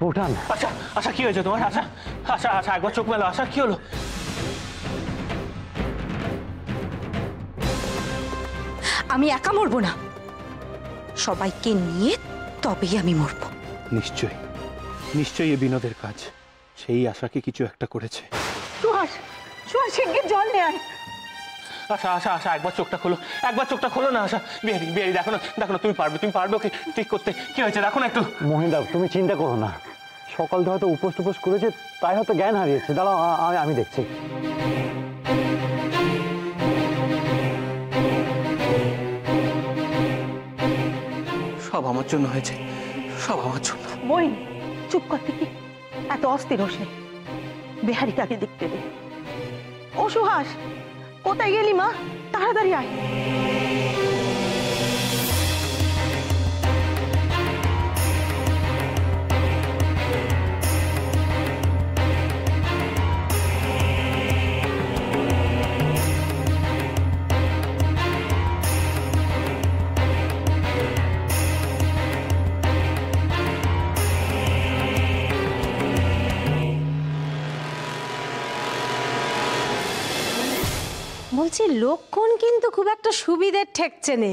বৌঠান। আচ্ছা আচ্ছা, কি হয়েছে তোমার? আচ্ছা আচ্ছা আচ্ছা, একবার চোখ মেলো। আচ্ছা কি হলো? আমি একা মরবো না, সবাইকে নিয়ে তবেই আমি মরবো। নিশ্চয়ই নিশ্চয়ই এ বিনোদের কাজ। সেই আশাকে কিছু একটা করেছে। সুহাস, সুহাস শিগগির জল নিয়ে আয়। আচ্ছা আচ্ছা আচ্ছা, একবার চোখটা খোলো, একবার চোখটা খোলো না। আচ্ছা বিহারি, বিহারি দেখো না, দেখো না, তুমি পারবে, তুমি পারবে ওকে ঠিক করতে। কি হয়েছে দেখো না একটু। মহিন্দা তুমি চিন্তা করো না, সকাল থেকে হয়তো উপোস টুপোস করেছে, তাই হয়তো জ্ঞান হারিয়েছে। দাঁড়াও আমি দেখছি। সব আমার জন্য হয়েছে, সব আমার জন্য। বই চুপ করতে কি এত অস্থির হোসে? বিহারিকে আগে দেখতে দে। ও সুহাস, কোথায় গেলি মা? তাড়াতাড়ি আয়। বলছি লক্ষণ কিন্তু খুব একটা সুবিধের ঠেকছে নে।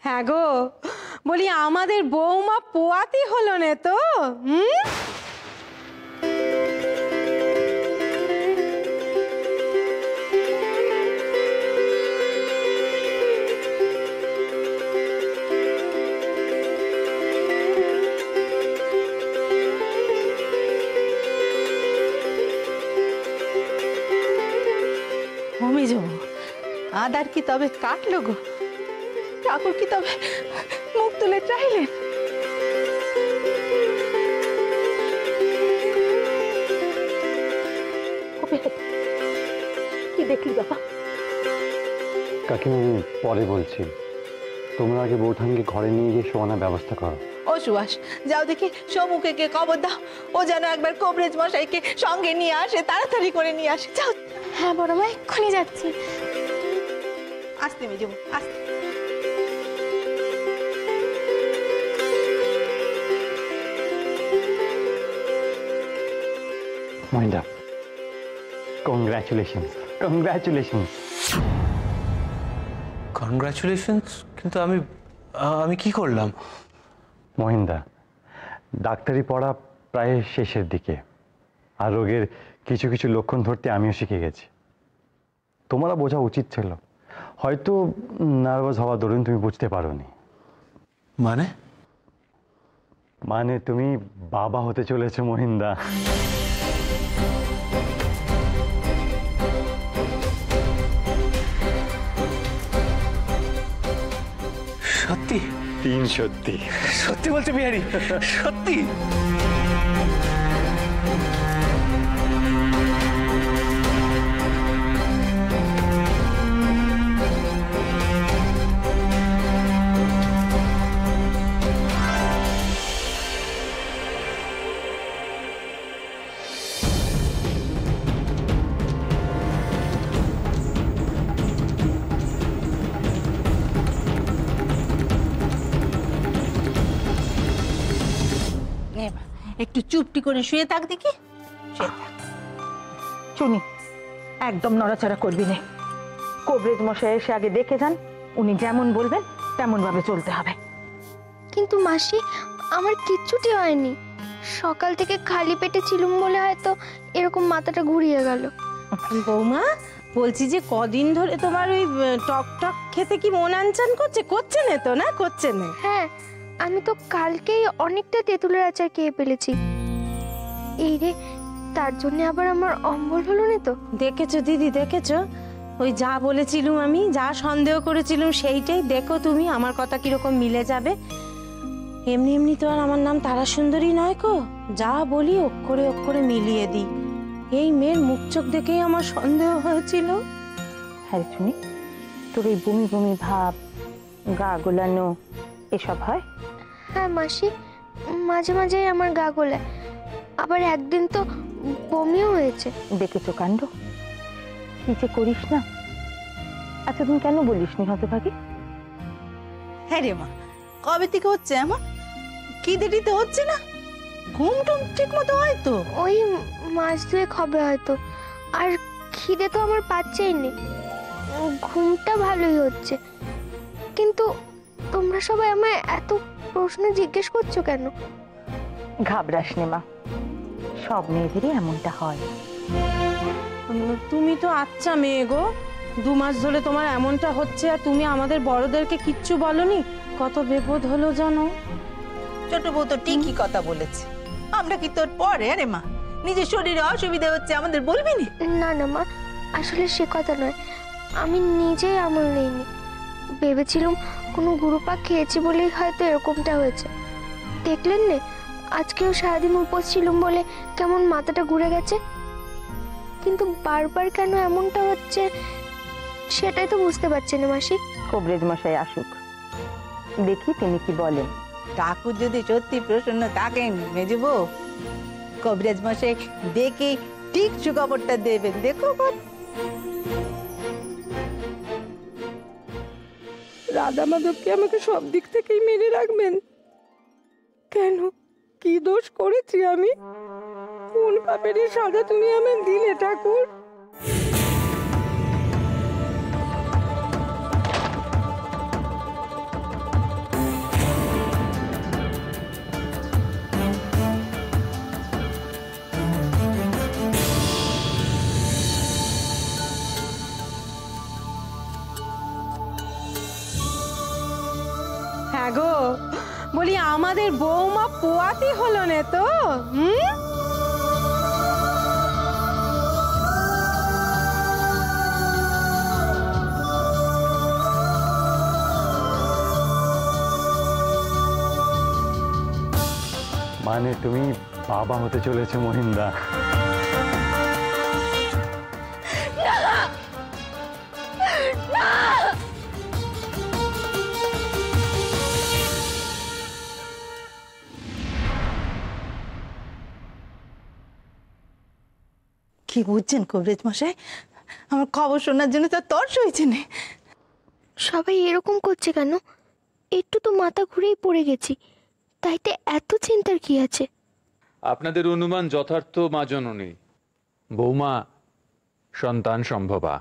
হ্যাঁ গো, বলি আমাদের বৌমা পোয়াতি হলো না তো? আদার কি তবে কাটলো গো? ঠাকুর কি তবে মুখ তুলে চাইলেন? কি দেখলি বাবা? কাকিমা আমি পরে বলছি, তোমরা আগে বৌঠানকে ঘরে নিয়ে গিয়ে শোয়ানোর ব্যবস্থা করো। ও সুহাস, যাও দেখি সমুখে কে খবর দাও, ও যেন একবার কবরেজ মশাইকে সঙ্গে নিয়ে আসে, তাড়াতাড়ি করে নিয়ে আসে। যাও। হ্যাঁ বড় মা, এক্ষুনি যাচ্ছি। আসতে মেজো, আসতে। Mahinda, congratulations, congratulations. কংগ্রাচুলেশনস? কিন্তু আমি আমি কি করলাম? মহিন্দা, ডাক্তারি পড়া প্রায় শেষের দিকে, আর রোগের কিছু কিছু লক্ষণ ধরতে আমিও শিখে গেছি। তোমারা বোঝা উচিত ছিল, হয়তো নার্ভাস হওয়া দরুন তুমি বুঝতে পারোনি। মানে তুমি বাবা হতে চলেছো মহিন্দা। সত্যি? সত্যি সত্যি বলছে বিহারি? সত্যি? একটু চুপটি করে শুয়ে থাক দেখি। চুনি, একদম নড়াচড়া করবি না। কবরেজ মশাই এসে আগে দেখে যান, উনি যেমন বলবেন তেমন ভাবে চলতে হবে। কিন্তু মাসি, আমার কিচ্ছুটি হয়নি। সকাল থেকে খালি পেটে ছিলুম বলে হয়তো এরকম মাথাটা ঘুরিয়ে গেল। বৌমা বলছি যে কদিন ধরে তোমার ওই টক টক খেতে কি মন আনচান করছে? করছে না তো? না করছে না? হ্যাঁ, আমি তো কালকেই অনেকটা তেঁতুলের আচার খেয়ে ফেলেছি। এই রে, তার জন্য আবার আমার অম্বল হলো না তো? দেখেছো দিদি, দেখেছো? ওই যা বলেছিলুম আমি, যা সন্দেহ করেছিলুম সেইটাই। দেখো তুমি আমার কথা কিরকম মিলে যাবে। এমনি এমনি তো আর আমার নাম তারা সুন্দরী নয় কো। যা বলি অক্ষরে অক্ষরে মিলিয়ে দিই। এই মেয়ের মুখ চোখ দেখেই আমার সন্দেহ হয়েছিল। হ্যাঁ শুনি, তোর এই বমি বমি ভাব, গা গোলানো এসব হয়? হ্যাঁ মাসি, মাঝে মাঝে আমার গা গোলায়, আবার একদিন তো বমিও হয়েছে। দেখেছো কাণ্ড, কি যে করিস না। আচ্ছা তুমি কেন বলিস নি হতভাগী? হ্যাঁ রে মা, কবে থেকে হচ্ছে এমন? কি দেরিতে হচ্ছে না? ঘুম টুম ঠিক মতো হয় তো? ওই মাস দুয়েক হবে হয়তো। আর খিদে তো আমার পাচ্ছেই নি, ঘুমটা ভালোই হচ্ছে। কিন্তু তোমরা সবাই আমায় এত প্রশ্ন জিজ্ঞেস করছো কেন? ঘাবড়াস নে মা, সব মেয়েদেরই এমনটা হয়। তুমি তো আচ্ছা মেয়ে গো, 2 মাস ধরে তোমার এমনটা হচ্ছে আর তুমি আমাদের বড়দেরকে কিচ্ছু বলনি। কত বিপদ হলো জানো। ছোট বউ তো ঠিকই কথা বলেছে, আমরা কি তোর পরে? আরে মা, নিজের শরীরে অসুবিধা হচ্ছে আমাদের বলবি না? না না মা, আসলে সে কথা নয়, আমি নিজেই আমল নেইনি। ভেবেছিলাম কোনো গুরুপাক খেয়েছি বলেই হয়তো এরকমটা হয়েছে। দেখলেন না, আজকেও সারাদিন উপোস ছিলাম বলে কেমন মাথাটা ঘুরে গেছে। কিন্তু বারবার কেন এমনটা হচ্ছে সেটাই তো বুঝতে পারছি না মাসি। কবরেজ মশাই আসুক, দেখি তিনি কি বলেন। ঠাকুর যদি সত্যি প্রসন্ন থাকেন মেজে বউ, কবরেজ মশাই দেখে ঠিক সুখবরটা দেবেন। দেখো রাধা মাধবকে আমাকে সব দিক থেকেই মেনে রাখবেন? কেন, কি দোষ করেছি আমি? কোন পাপের সাজা তুমি আমায় দিলে ঠাকুর? হ্যাঁ গো, বলি আমাদের বৌমা পোয়াতি হলো না তো? মানে তুমি বাবা হতে চলেছে মহিন্দা। কি বুঝছেন কবরেজ মশাই, আমার খবর শোনার জন্য তো তর্স হয়েছে না। সবাই এরকম করছে কেন? একটু তো মাথা ঘুরেই পড়ে গেছি, তাইতে এত চিন্তার কি আছে? আপনাদের অনুমান যথার্থ মা জননী। বৌমা সন্তান সম্ভবা।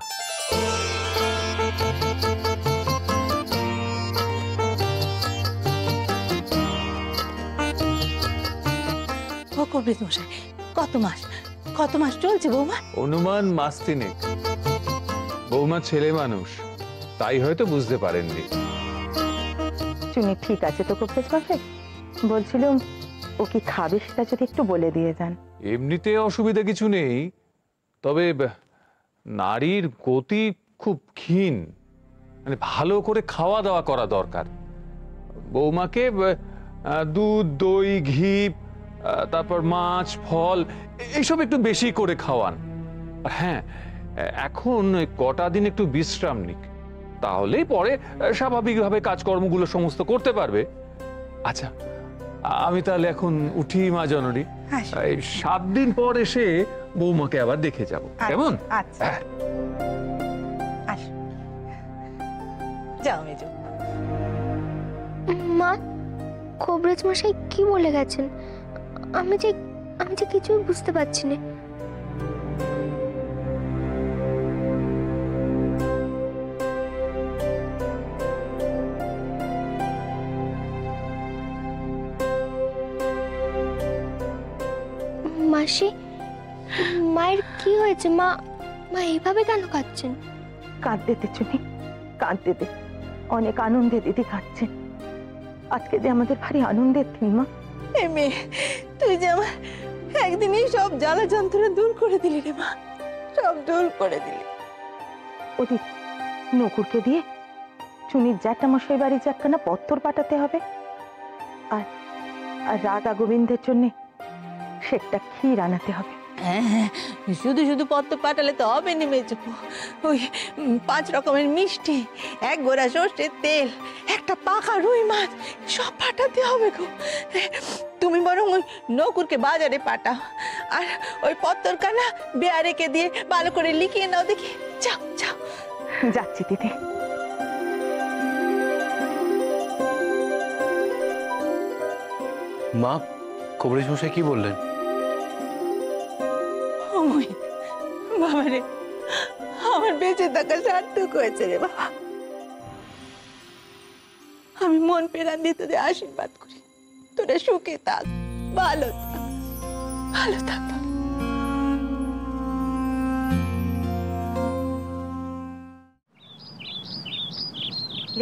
ও কবরেজ মশাই, কত মাস চলছে বৌমা? অনুমান মাস 3। বৌমা ছেলে মানুষ, তাই হয়তো বুঝতে পারেননি। চুনি ঠিক আছে তো কবরেজ মশাই? বলছিলাম ও কি খাবে সেটা যদি একটু বলে দিয়ে যান। এমনিতে অসুবিধা কিছু নেই, তবে নারীর গতি খুব ক্ষীণ, মানে ভালো করে খাওয়া দাওয়া করা দরকার। বৌমাকে দুধ, দই, ঘি, তারপর মাছ, ফল এইসব একটু বেশি করে খাওয়ান। হ্যাঁ, এখন কটা দিন একটু বিশ্রাম নিক, তাহলেই পরে স্বাভাবিকভাবে কাজকর্মগুলো সমস্ত করতে পারবে। আচ্ছা, আমি তাহলে এখন উঠি মা জননী। এই 7 দিন পর এসে বৌমাকে আবার দেখে যাব, কেমন? আচ্ছা, যাও মেজো। মা, কবরেজ মশাই কি বলে গেছেন? আমি যে কিছুই বুঝতে পারছি না। মাসি, মায়ের কি হয়েছে? মা এইভাবে কেন কাঁদছেন? কাঁদতে দে চুনি, কাঁদতে দে। অনেক আনন্দে দিদি কাঁদছেন। আজকে যে আমাদের ভারী আনন্দের দিন মা। মেয়ে, তুই যে আমার একদিনই সব জ্বালা যন্ত্রণা দূর করে দিলি রে মা, সব দূর করে দিলি। ওদিক নকুরকে দিয়ে চুনির জ্যাঠা মশাই বাড়ি যে একখানা পত্তর পাঠাতে হবে, আর রাধা গোবিন্দের জন্য সেটা ক্ষীর আনাতে হবে। হ্যাঁ, শুধু শুধু পত্র পাঠালে তো হবে না মেজো। ওই 5 রকমের মিষ্টি, 1 গোড়া সর্ষের তেল, একটা পাকা রুই মাছ সব পাঠাতে হবে গো। তুমি বরং ওই নকুরকে বাজারে পাঠাও, আর ওই পত্তরখানা বেয়ারেকে দিয়ে ভালো করে লিখিয়ে নাও দেখি। যাও যাও। যাচ্ছি দিদি। মা, কবরেজ মশাই কি বললেন? ওই বাবা রে, আমার বেঁচে থাকা সার্থক হয়েছে রে বাবা। আমি মন প্রাণ দিয়ে তোদের আশীর্বাদ করি, তোরা সুখে থাক, ভালো থাক, ভালো থাক।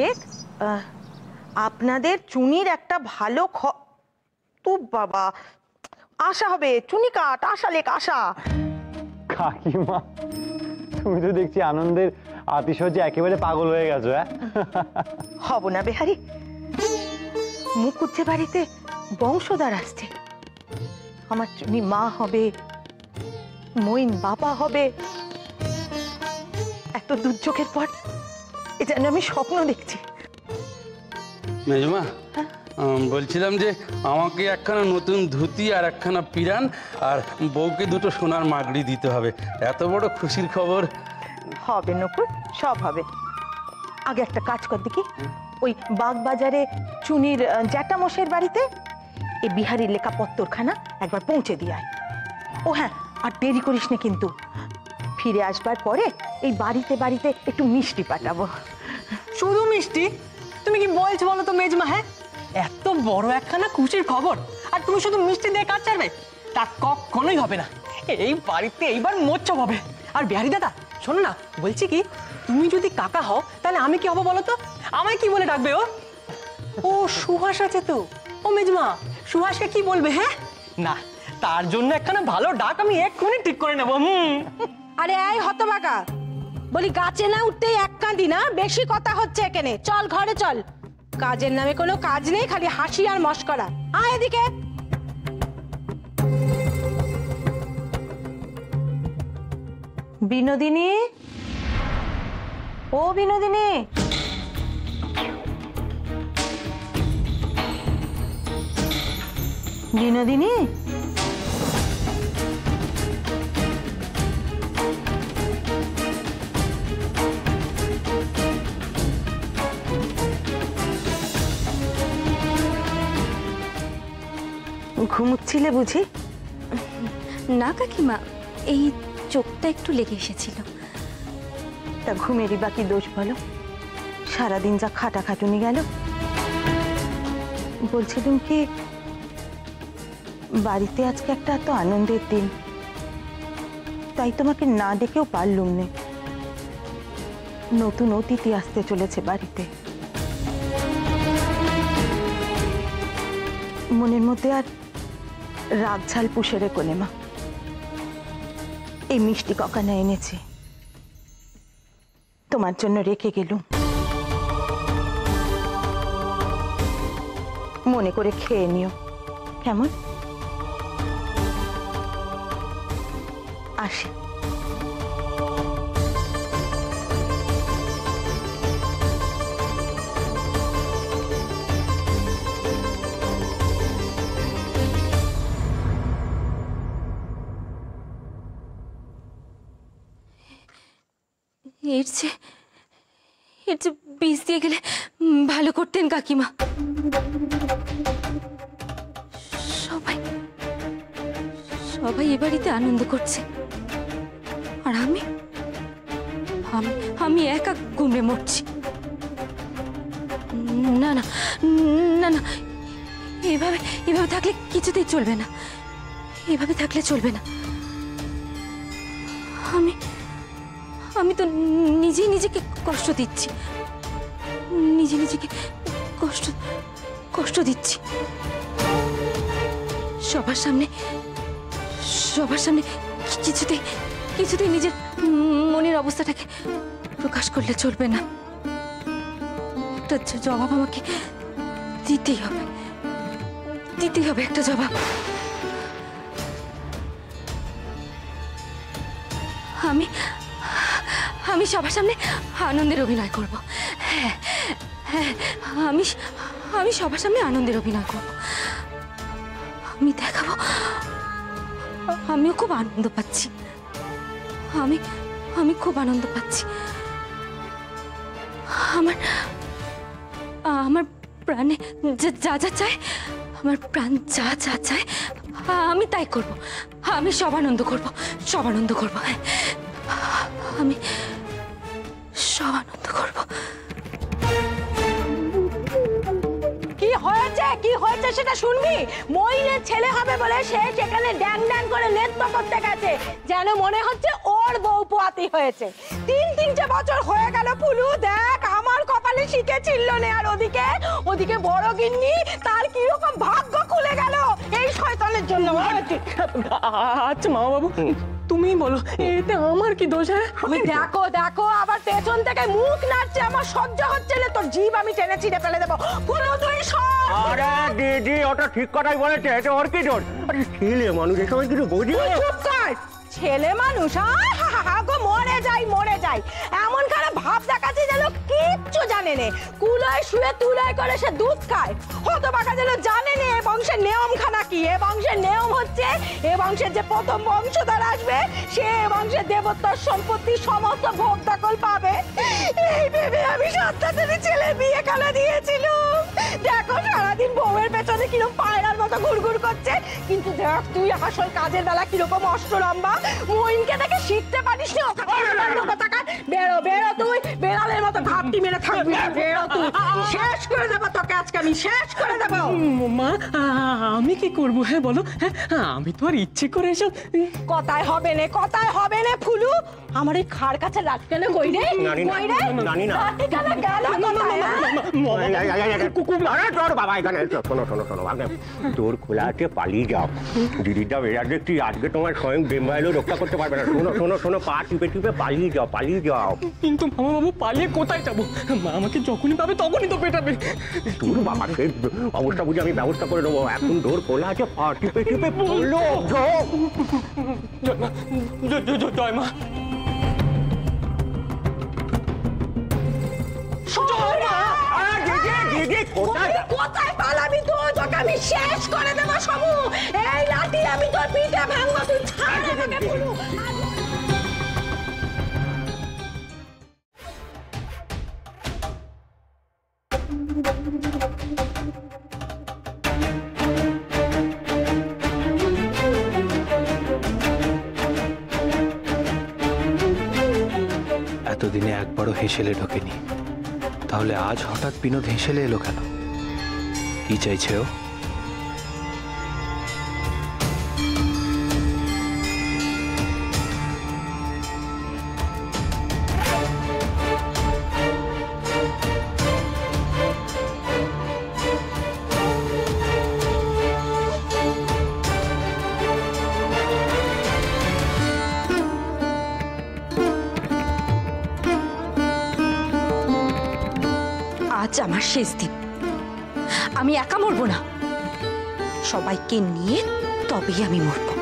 দেখ, আপনাদের চুনির একটা ভালো তো বাবা, আশা হবে, চুনি কাট, আশা লেখ, আশা। কাকিমা, তুমি তো দেখছি আনন্দের আতিশয্যে একেবারে পাগল হয়ে গেছো। হ্যাঁ, হব না বেহারি, মুকুজ্জে বাড়িতে বংশধর আসছে। আমার চুনি মা হবে, মইন বাবা হবে। এত দুর্যোগের পর এ যেন আমি স্বপ্ন দেখছি। মেজমা, বলছিলাম যে আমাকে একখানা নতুন ধুতি আর একখানা পিরান আর বউকে দুটো সোনার মাগড়ি দিতে হবে। এত বড় খুশির খবর। হবে নকুর, সব হবে। আগে একটা কাজ কর দেখি, ওই বাগবাজারে চুনির জ্যাঠামশাইয়ের বাড়িতে এই বিহারির লেখা পত্তরখানা একবার পৌঁছে দিয়ে আয়। ও হ্যাঁ, আর দেরি করিস না কিন্তু, ফিরে আসবার পরে এই বাড়িতে বাড়িতে একটু মিষ্টি পাঠাবো। শুধু মিষ্টি? তুমি কি বলছো বলো তো মেজমা? হ্যাঁ, এত বড় একখানা খুশির খবর আর তুমি শুধু মিষ্টি দিয়ে কাজ ছাড়বে? তা কখনোই হবে না। এই বাড়িতে এইবার মোচ্ছব হবে। আর বিহারি দাদা শোনো না, বলছি কি, তুমি যদি কাকা হও তাহলে আমি কি হবো বলো তো? আমায় কি বলে ডাকবে ও? ও সুহাস আছে তো। ও মেজমা, সুহাসকে কি বলবে? হ্যাঁ না, তার জন্য একখানা ভালো ডাক আমি এক্ষুনি ঠিক করে নেবো। আরে এই হতভাগা, বলি গাছে না উঠতেই এক কাঁদি না, বেশি কথা হচ্ছে এখানে। চল ঘরে চল, কাজের নামে কোনো কাজ নেই, খালি হাসি আর মস্করা। আয় এদিকে। বিনোদিনী, ও বিনোদিনী, বিনোদিনী, ঘুমুচ্ছিলে বুঝি? না কাকিমা, এই চোখটা একটু লেগে এসেছিল। তা ঘুমেরই বাকি দোষ বলো? সারাদিন যা খাটাখাটুনি গেল। বলছিলাম কি, বাড়িতে আজকে একটা এত আনন্দের দিন, তাই তোমাকে না ডেকেও পারলুম না। নতুন অতিথি আসতে চলেছে বাড়িতে। মনের মধ্যে আর রাগ ঝাল পুষে রেখো নে মা। এই মিষ্টি ককানা এনেছি, তোমার জন্য রেখে গেলুম। মনে করে খেয়ে নিও, কেমন? আসি। এর চেয়ে বিষ দিয়ে গেলে ভালো করতেন কাকিমা। সবাই সবাই এ বাড়িতে আনন্দ করছে, আর আমি আমি একা গুমড়ে মরছি। না না না না, এভাবে এভাবে থাকলে কিছুতেই চলবে না। এভাবে থাকলে চলবে না। আমি তো নিজেই নিজেকে কষ্ট দিচ্ছি, নিজেকে কষ্ট দিচ্ছি। সবার সামনে কিছুতেই নিজের মনের অবস্থাটাকে প্রকাশ করলে চলবে না। একটা জবাব আমাকে দিতেই হবে একটা জবাব। আমি সবার সামনে আনন্দের অভিনয় করব। হ্যাঁ হ্যাঁ, আমি সবার সামনে আনন্দের অভিনয় করব। আমি দেখাবো আমিও খুব আনন্দ পাচ্ছি। আমি খুব আনন্দ পাচ্ছি। আমার প্রাণে যা যা চায় আমার প্রাণ যা যা চায় আমি তাই করব, আমি সব আনন্দ করব, সব আনন্দ করব, হ্যাঁ আমি সব আনন্দ করব। কি হয়েছে সেটা শুনবি? মইনের ছেলে হবে বলে সে সেখানে ড্যাং ড্যাং করে নৃত্য করতে গেছে, যেন মনে হচ্ছে ওর বউ পোয়াতি হয়েছে। 3-3 বছর হয়ে গেল ফুলু, দেখ আমার কপালে শিখে ছিল না, আর ওদিকে বড় গিন্নি তার কিরকম ভাগ্য খুলে গেল এই শয়তানের জন্য। আচ্ছা মামা বাবু তুমি বলো এতে আমার কি দোষ? হ্যাঁ আমি দেখো আবার পেছন থেকে মুখ নাচছে, আমার সহ্য হচ্ছে না, তোর জিভ আমি টেনে ছিঁড়ে ফেলে দেবো। ফুলু তুই সর। আরে দিদি ওটা ঠিক কথাই বলেছে, এটা ওর কি দোষ? আরে ছেলে মানুষ এসব কিছু বুঝি না। চুপ কর, ছেলে মানুষ গো, মরে যাই এমন খারাপ ভাব দেখাচ্ছে যেন কিচ্ছু জানে নে। কুলায় শুয়ে তুলায় করে সে দুধ খায়, হতবাকা যেন জানে নে এ বংশের নিয়ম খানা কি। এ বংশের নিয়ম হচ্ছে এ বংশের যে প্রথম বংশধর আসবে সে এ বংশের দেবতার সম্পত্তি সমস্ত ভোগ দখল পাবে। এই ভেবে আমি 7টা ছেলে বিয়ে খেলা দিয়েছিলাম। দেখো সারাদিন বউয়ের পেছনে কিরকম পায়রার মতো ঘুরঘুর করছে, কিন্তু দেখ তুই আসল কাজের বেলা কিরকম অষ্টলম্বা। মইনকে দেখে শিখতে পারিস না। বেরো তুই, বেড়ালের মতো ঘাপটি মেরে থাকবি। বেরো তুই, শেষ করে দেবো তোকে আজকে, আমি শেষ করে দেবো। মা আমি কি করবো? হ্যাঁ বলো। হ্যাঁ আমি তো আর ইচ্ছে করে এসব। কথায় হবে না ফুলু, আমার এই খাড় কাছে লাটকানো কই রে? জানি না। আরে তোর বাবা এখানে শোনো তোর খোলা আছে, পালিয়ে যাও। দিদিটা বেড়া দেখছি আজকে তোমার স্বয়ং বেম্বাইলেও রক্ষা করতে পারবে না। শোনো পা টিপে পালিয়ে যাও। কিন্তু মামা বাবু পালিয়ে কোথায় যাবো? মা আমাকে যখনই পাবে তখনই তো পেটাবে। তোর বাবা সেই অবস্থা বুঝে আমি ব্যবস্থা করে নেবো। এখন তোর খোলা আছে, পা টিপে পড়লো। জয় মা। কোথায় পালাবি তুই? তোকে আমি শেষ করে দেবো সবু। এই লাঠি আমি তোর পিঠে ভাঙবো, তুই ছাড় আমাকে ফুলু। এতদিনে একবারও হেসেলে ঢোকেনি, তাহলে আজ হঠাৎ বিনোদ হেসেলে এলো কেন? কি চাইছে ও? আজ আমার শেষ দিন, আমি একা মরবো না, সবাইকে নিয়ে তবেই আমি মরবো।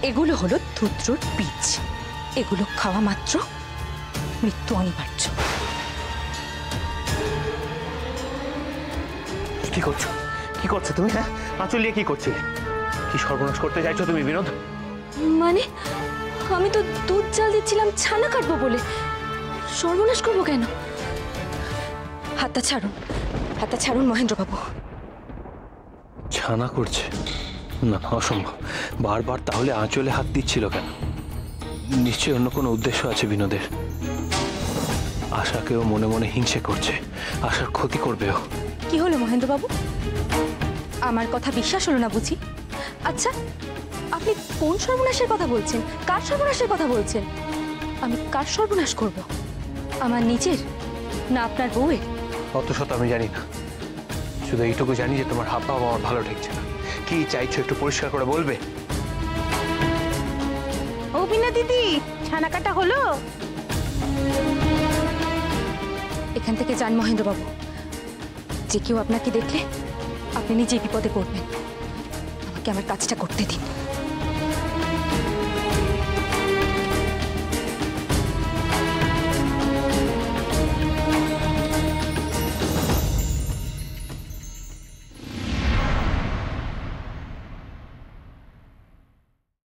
এগুলো হলো ধুত্রর বীজ, এগুলো খাওয়া মাত্র মৃত্যু অনিবার্য। কি করছো তুমি? হ্যাঁ আঁচলিয়ে কি করছিলে? কি সর্বনাশ করতে চাইছো তুমি বিনোদ? মানে আমি তো দুধ জাল দিচ্ছিলাম ছানা কাটবো বলে, সর্বনাশ করবো কেন? হাতটা ছাড়ুন মহেন্দ্রবাবু। ছানা করছে? না অসম্ভব। বারবার তাহলে আঁচলে হাত দিচ্ছিল কেন? নিশ্চয়ই অন্য কোনো উদ্দেশ্য আছে বিনোদের। আশাকেও মনে মনে হিংসে করছে, আশার ক্ষতি করবেও। কি হলো মহেন্দ্রবাবু, আমার কথা বিশ্বাস হলো না বুঝি? আচ্ছা আপনি কোন সর্বনাশের কথা বলছেন? কার সর্বনাশের কথা বলছেন? আমি কার সর্বনাশ করব? আমার নিজের না আপনার বউয়ের? অত শত আমি জানি না, শুধু এইটুকু জানি যে তোমার হাত পা আমার ভালো ঠেকছে না। কি চাইছো একটু পরিষ্কার করে বলবে? ও বিনা দিদি, ছানা কাটা হলো? এখান থেকে যান মহেন্দ্রবাবু, যে কেউ আপনাকে দেখলে আপনি নিজেই বিপদে পড়বেন। আমাকে আমার কাজটা করতে দিন।